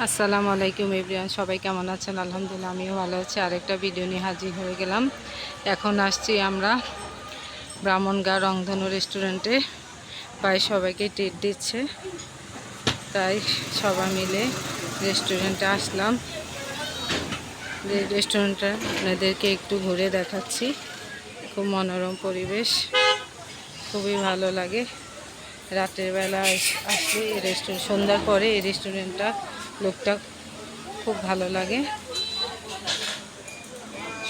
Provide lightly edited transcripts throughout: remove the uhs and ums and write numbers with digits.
আসসালামু আলাইকুম এভরিওয়ান, সবাই কেমন আছেন? আলহামদুলিল্লাহ আমিও ভালো আছি। আরেকটা ভিডিও নিয়ে হাজির হয়ে গেলাম। এখন আসছি আমরা ব্রাহ্মণগাঁও রংধনু রেস্টুরেন্টে। প্রায় সবাইকে ট্রিট দিচ্ছে, তাই সবাই মিলে রেস্টুরেন্টে আসলাম। রেস্টুরেন্টটা আপনাদেরকে একটু ঘুরে দেখাচ্ছি। খুব মনোরম পরিবেশ, খুবই ভালো লাগে। রাতের বেলা আসলে এই রেস্টুরেন্ট, সন্ধ্যার পরে এই রেস্টুরেন্টটা লোকটা খুব ভালো লাগে।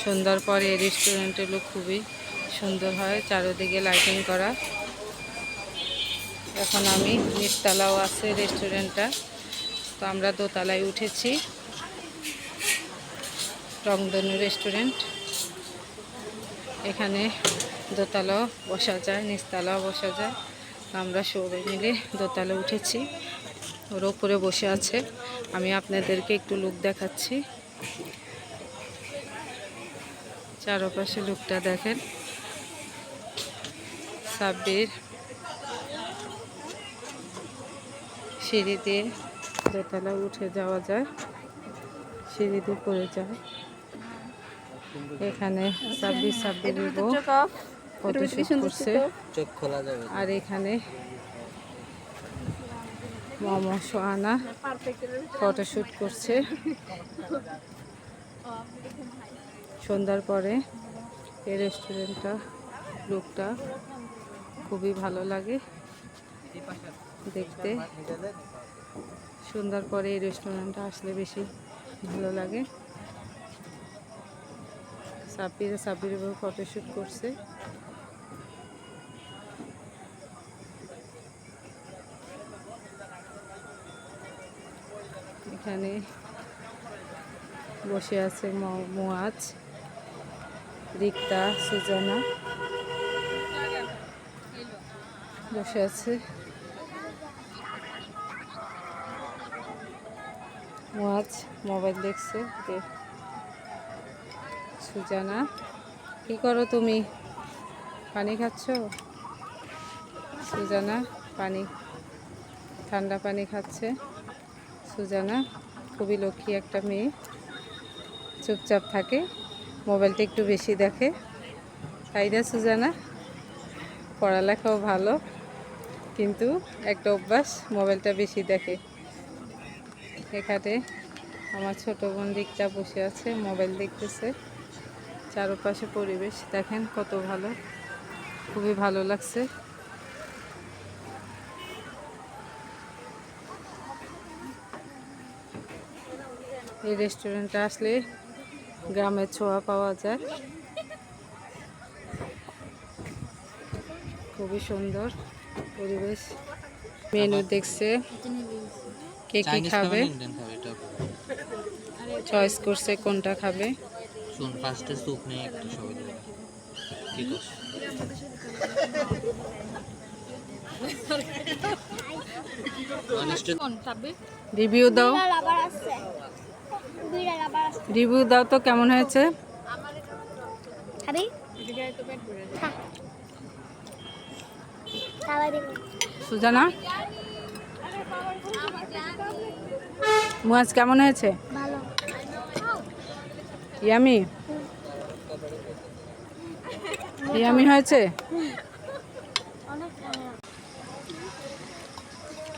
সন্ধ্যার পরে এই রেস্টুরেন্টের লুক খুবই সুন্দর হয়, চারিদিকে লাইটিং করা। এখন আমি নিচতলাও আছে রেস্টুরেন্টটা, তো আমরা দোতলায় উঠেছি। রংধনু রেস্টুরেন্ট, এখানে দোতলাও বসা যায়, নিচতলাও বসা যায়। আমরা সবাই মিলে দোতলা উঠেছি, ওর ওপরে বসে আছে। আমি আপনাদেরকে একটু লুক দেখাচ্ছি। চারপাশে লুকটা দেখেন। সাব্বির সিঁড়ি দিয়ে দোতলা উঠে যাওয়া যায়, সিঁড়ি দিয়ে পড়ে যায়। এখানে সাব্বির বউ ফটোশুট করছে, আর এখানে মোমো সোহানা ফটোশুট করছে। সন্ধ্যার পরে এই রেস্টুরেন্টটা লুকটা খুবই ভালো লাগে দেখতে। সন্ধ্যার পরে এই রেস্টুরেন্টটা আসলে বেশি ভালো লাগে। সাব্বির বউ ফটোশুট করছে। এখানে বসে আছে মুয়াজ, রিক্তা, সুজানা বসে আছে। মুয়াজ মোবাইল দেখছে। সুজানা, কি করো তুমি? পানি খাচ্ছ? সুজানা পানি, ঠান্ডা পানি খাচ্ছে। সুজানা খুবই লক্ষ্মী একটা মেয়ে, চুপচাপ থাকে, মোবাইলটা একটু বেশি দেখে, তাই না সুজানা? পড়ালেখাও ভালো, কিন্তু একটা অভ্যাস, মোবাইলটা বেশি দেখে। এখানে আমার ছোট বোন দিকটা বসে আছে, মোবাইল দেখতেছে। চারপাশে পরিবেশ দেখেন কত ভালো, খুবই ভালো লাগছে। এই রেস্টুরেন্টে আসলে গ্রামের ছোঁয়া পাওয়া যায়, খুবই সুন্দর পরিবেশ। মেনু দেখছে, কে কি খাবে চয়েস করছে, কোনটা খাবে। রিভিউ দাও, রিভিউ দাও তো, কেমন হয়েছে? সুজানা, মুয়াজ কেমন হয়েছে? ইয়ামি, ইয়ামি হয়েছে।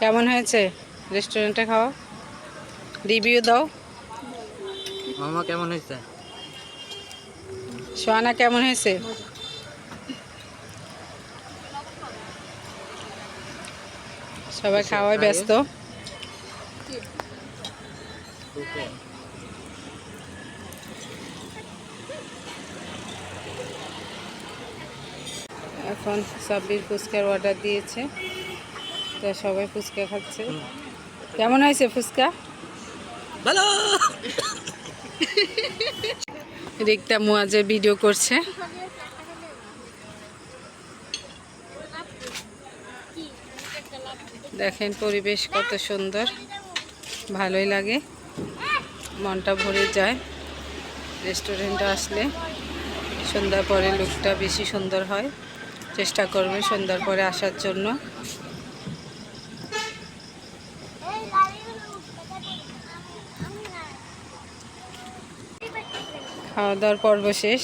কেমন হয়েছে রেস্টুরেন্টে খাওয়া? রিভিউ দাও। মামা কেমন হয়েছে? সোহানা কেমন হয়েছে? সবাই খাওয়ায় ব্যস্ত। এখন সাব্বির ফুচকার অর্ডার দিয়েছে, তো সবাই ফুচকা খাচ্ছে। কেমন হয়েছে ফুচকা? ভালো। রিক্তা মুয়াজের ভিডিও করছে। দেখেন পরিবেশ কত সুন্দর, ভালোই লাগে, মনটা ভরে যায় রেস্টুরেন্টে আসলে। সন্ধ্যার পরে লুকটা বেশি সুন্দর হয়, চেষ্টা করবেন সন্ধ্যার পরে আসার জন্য। খাওয়া দাওয়ার পর্ব শেষ,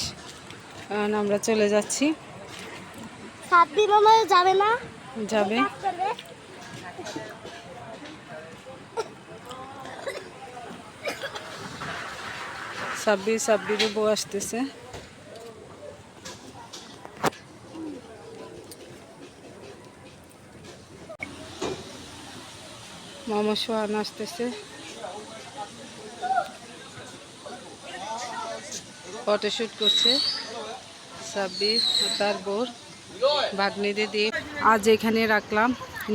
কারণ আমরা চলে যাচ্ছি। সাব্বির মামা যাবে না? যাবে। কাজ করবে। সাব্বিরের বউ আসতেছে। মামা সোহান আসতেছে, ফটোশুট করছে সাব্বির আর তার বোর ভাগ্নিদের দিয়ে। আজ এখানে রাখলাম,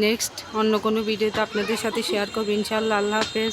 নেক্সট অন্য কোনো ভিডিওতে আপনাদের সাথে শেয়ার করবো ইনশাআল্লাহ। আল্লাহ হাফেজ।